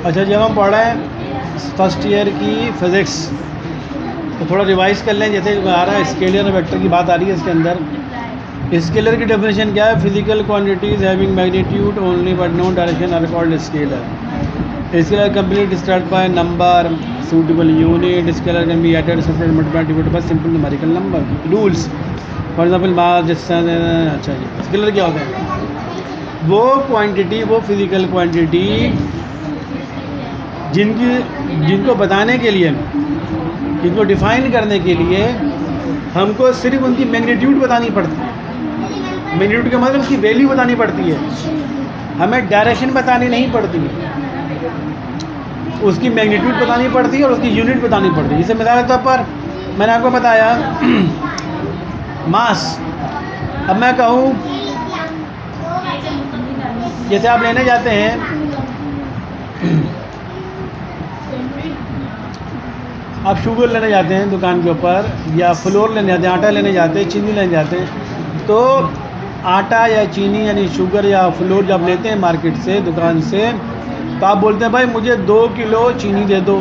अच्छा, जब हम पढ़ रहे हैं फर्स्ट ईयर की फिज़िक्स तो थोड़ा रिवाइज कर लें। जैसे आ रहा है स्केलर वेक्टर की बात आ रही है इसके अंदर। स्केलर की डेफिनेशन क्या है? Physical quantities having magnitude only but no direction are called scalar. Scalar complete described by number suitable unit. Scalar can be added, subtracted, multiplied, divided by simple numerical number. Rules, for example mass, distance. अच्छा जी, scalar क्या होता है? वो quantity, वो physical quantity जिनको बताने के लिए, जिनको डिफाइन करने के लिए हमको सिर्फ उनकी मैग्नीट्यूड बतानी पड़ती है। मैग्नीट्यूड का मतलब उसकी वैल्यू बतानी पड़ती है, हमें डायरेक्शन बतानी नहीं पड़ती है। उसकी मैग्नीट्यूड बतानी पड़ती है और उसकी यूनिट बतानी पड़ती है। जैसे मिसाल के तौर पर मैंने आपको बताया मास। अब मैं कहूँ, जैसे आप लेने जाते हैं आप शुगर लेने जाते हैं दुकान के ऊपर, या फ्लोर लेने जाते हैं, आटा लेने जाते हैं, चीनी लेने जाते हैं, तो आटा या चीनी यानी शुगर या फ्लोर जब लेते हैं मार्केट से, दुकान से, तो आप बोलते हैं भाई मुझे 2 किलो चीनी दे दो,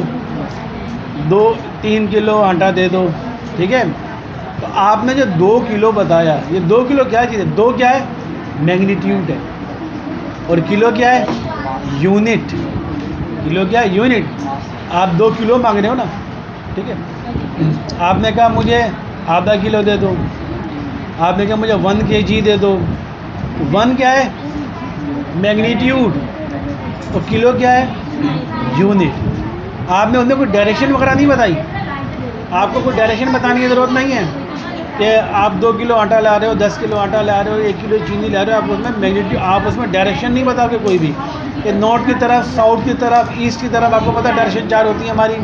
3 किलो आटा दे दो, ठीक है। तो आपने जो 2 किलो बताया, ये 2 किलो क्या चीज़ है? 2 क्या है? मैग्नीट्यूड है। और किलो क्या है? यूनिट। किलो क्या है? यूनिट। आप 2 किलो मांग रहे हो ना, ठीक है। आपने कहा मुझे आधा किलो दे दो, आपने कहा मुझे 1 kg दे दो। 1 क्या है? मैग्नीट्यूड। और किलो क्या है? यूनिट। आपने उन्हें कोई डायरेक्शन वगैरह नहीं बताई। आपको कोई डायरेक्शन बताने की ज़रूरत नहीं है कि आप 2 किलो आटा ला रहे हो, 10 किलो आटा ला रहे हो, 1 किलो चीनी ला रहे हो। आप उसमें मैग्नीट्यूड, आप उसमें डायरेक्शन नहीं बताओगे कोई भी, कि नॉर्थ की तरफ, साउथ की तरफ, ईस्ट की तरफ। आपको पता है डायरेक्शन 4 होती है हमारी,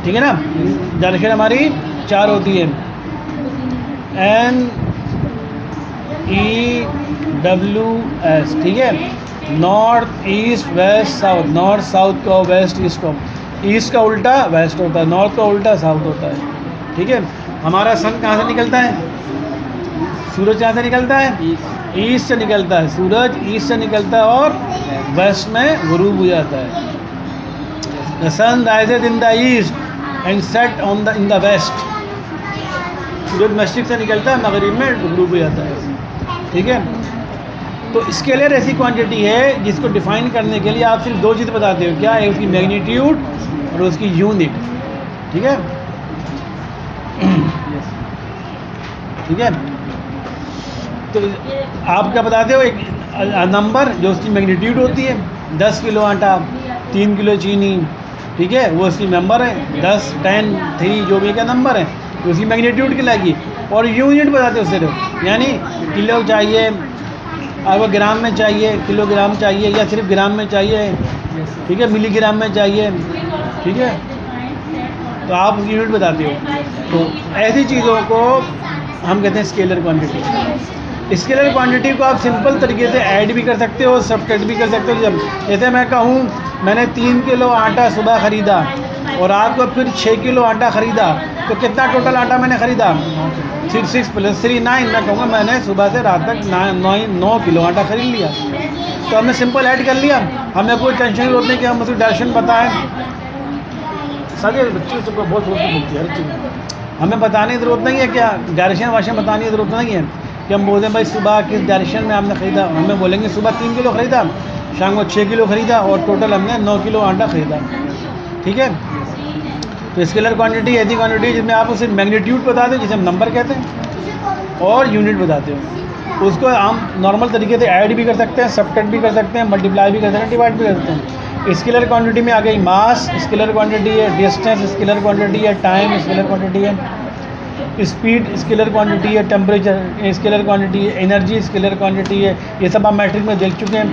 ठीक है ना। डायरेक्शन हमारी 4 होती है, NEWS, ठीक है। North, east, west, south. North south को, वेस्ट ईस्ट को। ईस्ट का उल्टा वेस्ट होता है, नॉर्थ का उल्टा साउथ होता है, ठीक है। हमारा सन कहाँ से निकलता है? सूरज कहाँ से निकलता है? ईस्ट से निकलता है। सूरज ईस्ट से निकलता है और वेस्ट में गुरूब हो जाता है। The sun rises in the east and set on the in the west. सूरज मशरिक से निकलता है, मगरिब में गुरूब हो जाता है, ठीक है। तो स्केलर ऐसी क्वांटिटी है जिसको डिफाइन करने के लिए आप सिर्फ 2 चीज़ बताते हो। क्या है? उसकी मैग्नीट्यूड और उसकी यूनिट, ठीक है, ठीक है। तो आप क्या बताते हो? एक नंबर जो उसकी मैग्नीट्यूड होती है। 10 किलो आटा, 3 किलो चीनी, ठीक है, वो उसकी नंबर है। 10, 10, 3 जो भी का नंबर है उसकी मैग्नीट्यूड कहलाएगी। और यूनिट बताते हो सिर्फ, यानी किलो चाहिए आपको, ग्राम में चाहिए, किलोग्राम चाहिए, या सिर्फ ग्राम में चाहिए, ठीक है, मिलीग्राम में चाहिए, ठीक है। तो आप यूनिट बताते हो। तो ऐसी चीज़ों को हम कहते हैं स्केलर क्वांटिटी। स्केलर क्वांटिटी को आप सिंपल तरीके से ऐड भी कर सकते हो, सब्ट्रैक्ट भी कर सकते हो। जैसे मैं कहूँ मैंने 3 किलो आटा सुबह ख़रीदा और आपको फिर 6 किलो आटा ख़रीदा, तो कितना टोटल आटा मैंने ख़रीदा? 6 + 3 9। मैं कहूँगा मैंने सुबह से रात तक 9 किलो आटा ख़रीद लिया। तो हमने सिंपल ऐड कर लिया, हमें कोई टेंशन की जरूरत नहीं कि हम उसकी डायरेक्शन बताएं। सारे बच्चे तो बहुत बोलती है हर चीज़, हमें बताने की ज़रूरत नहीं है। क्या डायरेक्शन वाशन बताने की ज़रूरत नहीं है कि हम बोलते हैं भाई सुबह किस डायरेक्शन में आपने ख़रीदा। हमें बोलेंगे सुबह 3 किलो ख़रीदा, शाम को 6 किलो ख़रीदा और टोटल हमने 9 किलो आटा ख़रीदा, ठीक है। तो स्केलर क्वांटिटी ऐसी क्वांटिटी जिसमें आप उसे मैग्नीट्यूड बताते हो, जिसे हम नंबर कहते हैं, और यूनिट बताते हो। उसको हम नॉर्मल तरीके से ऐड भी कर सकते हैं, सब्ट्रैक्ट भी कर सकते हैं, मल्टीप्लाई भी कर सकते हैं, डिवाइड भी कर सकते हैं। स्केलर क्वांटिटी में आ गई मास स्केलर क्वांटिटी है, डिस्टेंस स्केलर क्वांटिटी है, टाइम स्केलर क्वांटिटी है, स्पीड स्केलर क्वांटिटी है, टेम्परेचर स्केलर क्वांटिटी है, एनर्जी स्केलर क्वांटिटी है। ये सब आप मैट्रिक में देख चुके हैं।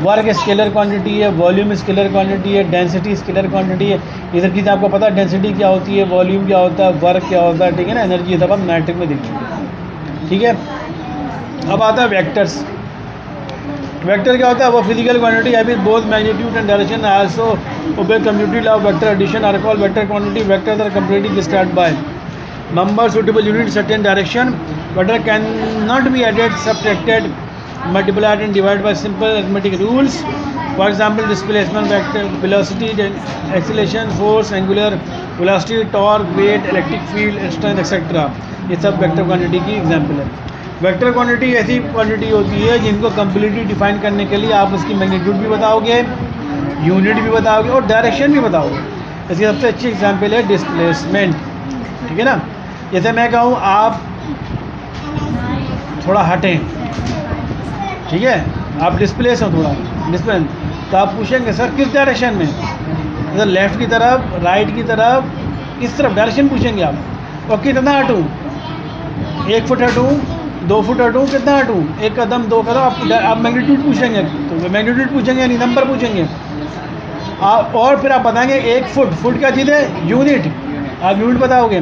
वर्क स्केलर क्वांटिटी है, वॉल्यूम स्केलर क्वांटिटी है, डेंसिटी स्केलर क्वांटिटी है। ये सब चीज़ें आपको पता है, डेंसिटी क्या होती है, वॉल्यूम क्या होता है, वर्क क्या होता है, ठीक है ना। एनर्जी, ये सब आप मैट्रिक में देख चुके हैं, ठीक है। अब आता है वेक्टर्स। वेक्टर क्या होता है? वो फिजिकल क्वांटिटी है with both magnitude and direction also obey commutative law vector addition are called vector quantity. Vectors are completely described by number suitable unit certain direction. Vector cannot be added, subtracted, multiplied and divided by simple arithmetic rules. For example displacement vector, velocity, acceleration, force, angular velocity, torque, weight, electric field, strength etcetera, ये सब vector quantity की example है। Vector quantity ऐसी quantity होती है जिनको completely define करने के लिए आप उसकी मैग्नीट्यूड भी बताओगे, यूनिट भी बताओगे और डायरेक्शन भी बताओगे। इसकी सबसे अच्छी एग्जांपल है डिस्प्लेसमेंट, ठीक है ना। जैसे मैं कहूँ आप थोड़ा हटें, ठीक है, आप डिस्प्लेस हो थोड़ा डिस्प्लेस, तो आप पूछेंगे सर किस डायरेक्शन में, इधर लेफ़्ट की तरफ, राइट की तरफ, इस तरफ डायरेक्शन पूछेंगे आप। और कितना हटूँ, 1 फुट हटूँ, 2 फुट हटूँ, कितना हटूँ, 1 कदम 2 कदम, आप मैग्नीट्यूड पूछेंगे, तो मैग्नीट्यूड पूछेंगे यानी नंबर पूछेंगे आप। और फिर आप बताएंगे 1 फुट, फुट क्या चीज़ है, यूनिट, आप यूनिट बताओगे,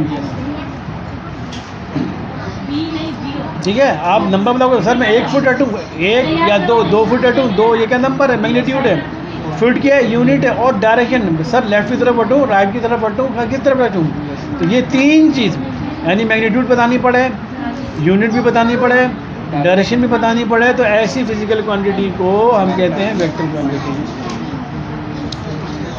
ठीक है। आप नंबर बताओगे सर मैं 1 फुट हटूँ, 1 या 2 फुट हटूँ, 2 ये क्या नंबर है, मैग्नीट्यूड है। फुट क्या है, यूनिट है। और डायरेक्शन सर लेफ्ट की तरफ हटूँ, राइट की तरफ हटूँ, किस तरफ हटूँ, तो ये 3 चीज़ यानी मैग्नीट्यूड बतानी पड़े, यूनिट भी बतानी पड़े, डायरेक्शन भी बतानी पड़े, तो ऐसी फिजिकल क्वांटिटी को हम कहते हैं vector quantity.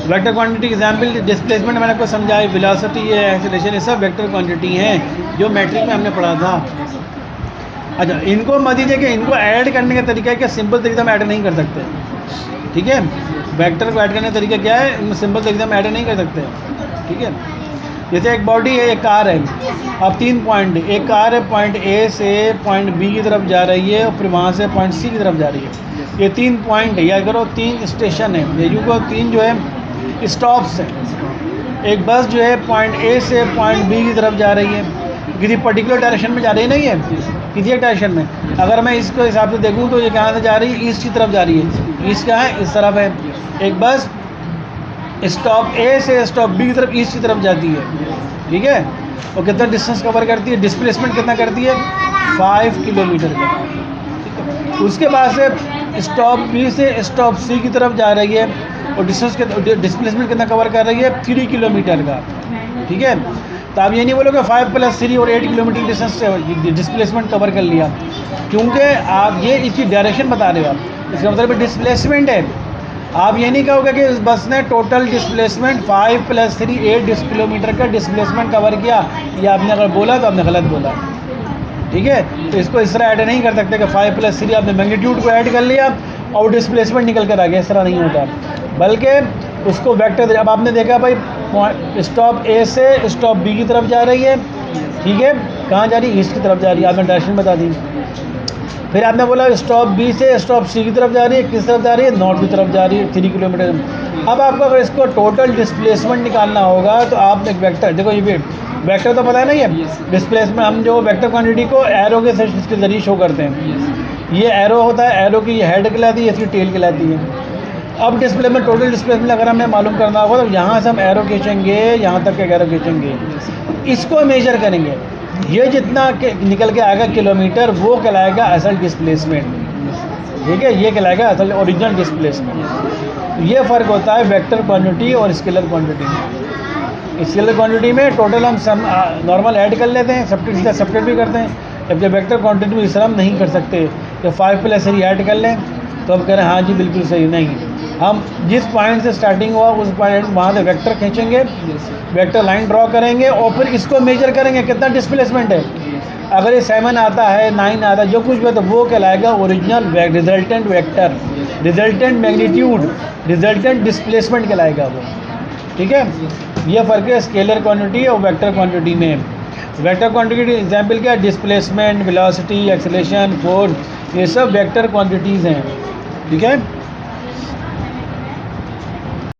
Vector quantity example displacement मैंने आपको समझाई, वेलोसिटी है, एक्सीलरेशन, ये सब वेक्टर क्वांटिटी हैं जो मैट्रिक में हमने पढ़ा था। अच्छा, इनको मत दीजिए कि इनको ऐड करने का तरीका है, क्या सिंपल तरीका हम ऐड नहीं कर सकते, ठीक है। वेक्टर को ऐड करने का तरीका क्या है, इनमें सिंपल तरीका हम ऐड नहीं कर सकते, ठीक है। जैसे एक बॉडी है, एक कार है, अब 3 पॉइंट, एक कार है पॉइंट ए से पॉइंट बी की तरफ जा रही है और फिर वहाँ से पॉइंट सी की तरफ जा रही है। ये 3 पॉइंट है, याद करो 3 स्टेशन है, ये जो 3 जो है स्टॉप्स हैं। एक बस जो है पॉइंट ए से पॉइंट बी की तरफ जा रही है, किसी पर्टिकुलर डायरेक्शन में जा रही नहीं है, किसी एक डायरेक्शन में। अगर मैं इसको हिसाब से देखूँ तो ये कहाँ से जा रही है, ईस्ट की तरफ जा रही है, ईस्ट क्या है, इस तरफ है। एक बस स्टॉप ए से स्टॉप बी की तरफ ईस्ट की तरफ जाती है, ठीक है। और कितना डिस्टेंस कवर करती है, डिस्प्लेसमेंट कितना करती है, 5 किलोमीटर का, ठीक है। उसके बाद से स्टॉप बी से स्टॉप सी की तरफ जा रही है और डिस्प्लेसमेंट कितना कवर कर रही है, 3 किलोमीटर का, ठीक है। तो आप ये नहीं बोलोगे 5 + 3 और 8 किलोमीटर डिस्टेंस से डिस्प्लेसमेंट कवर कर लिया, क्योंकि आप ये इसकी डायरेक्शन बता रहे हो आप, इसका मतलब डिस्प्लेसमेंट है। आप ये नहीं कहोगे कि इस बस ने टोटल डिस्प्लेसमेंट 5 + 3 8 किलोमीटर का डिस्प्लेसमेंट कवर किया, ये आपने अगर बोला तो आपने गलत बोला, ठीक है। तो इसको इस तरह ऐड नहीं कर सकते कि 5 + 3 आपने मैग्नीट्यूड को ऐड कर लिया और डिस्प्लेसमेंट निकल कर आ गया, इस तरह नहीं होता। बल्कि उसको वेक्टर, अब आपने देखा भाई स्टॉप ए से स्टॉप बी की तरफ जा रही है, ठीक है, कहाँ जा रही है, ईस्ट की तरफ जा रही है, आपने डायरेक्शन बता दी। फिर आपने बोला स्टॉप बी से स्टॉप सी की तरफ जा रही है, किस तरफ जा रही है, नॉर्थ की तरफ जा रही है, 3 किलोमीटर। अब आपको अगर इसको टोटल डिस्प्लेसमेंट निकालना होगा तो आप एक वेक्टर, देखो ये वेक्टर तो पता है ना, ये डिस्प्लेसमेंट हम जो वेक्टर क्वांटिटी को एरो के जरिए शो करते हैं। ये एरो होता है, एरो की ये हेड कहलाती है, इसकी टेल कहलाती है। अब डिस्प्लेसमेंट, टोटल डिस्प्लेसमेंट अगर हमें मालूम करना होगा तो यहाँ से हम एरो खींचेंगे, यहाँ तक के एरो खींचेंगे, इसको मेजर करेंगे, ये जितना निकल के आएगा किलोमीटर वो कहलाएगा असल डिस्प्लेसमेंट, ठीक है, ये कहलाएगा असल ओरिजिनल डिस्प्लेसमेंट। ये फ़र्क होता है वेक्टर क्वांटिटी और स्केलर क्वांटिटी में। स्केलर क्वांटिटी में टोटल हम सम नॉर्मल ऐड कर लेते हैं, सब्ट्रैक्ट भी करते हैं, जबकि वेक्टर क्वांटिटी में इस तरह हम नहीं कर सकते। तो 5 + 3 ऐड कर लें तो हम कह रहे हैं हाँ जी बिल्कुल सही, नहीं, हम जिस पॉइंट से स्टार्टिंग हुआ उस पॉइंट वहाँ से वेक्टर खींचेंगे, वेक्टर लाइन ड्रॉ करेंगे और फिर इसको मेजर करेंगे कितना डिस्प्लेसमेंट है। अगर ये 7 आता है, 9 आता है, जो कुछ भी, तो वो कहलाएगा original resultant vector, resultant magnitude, resultant displacement कहलाएगा वो, ठीक है। ये फ़र्क है स्केलर क्वांटिटी और वेक्टर क्वांटिटी में। वेक्टर क्वांटिटी एग्जाम्पल क्या है, डिस्प्लेसमेंट, वेलोसिटी, एक्सीलरेशन, फोर्स, ये सब वेक्टर क्वांटिटीज़ हैं, ठीक है।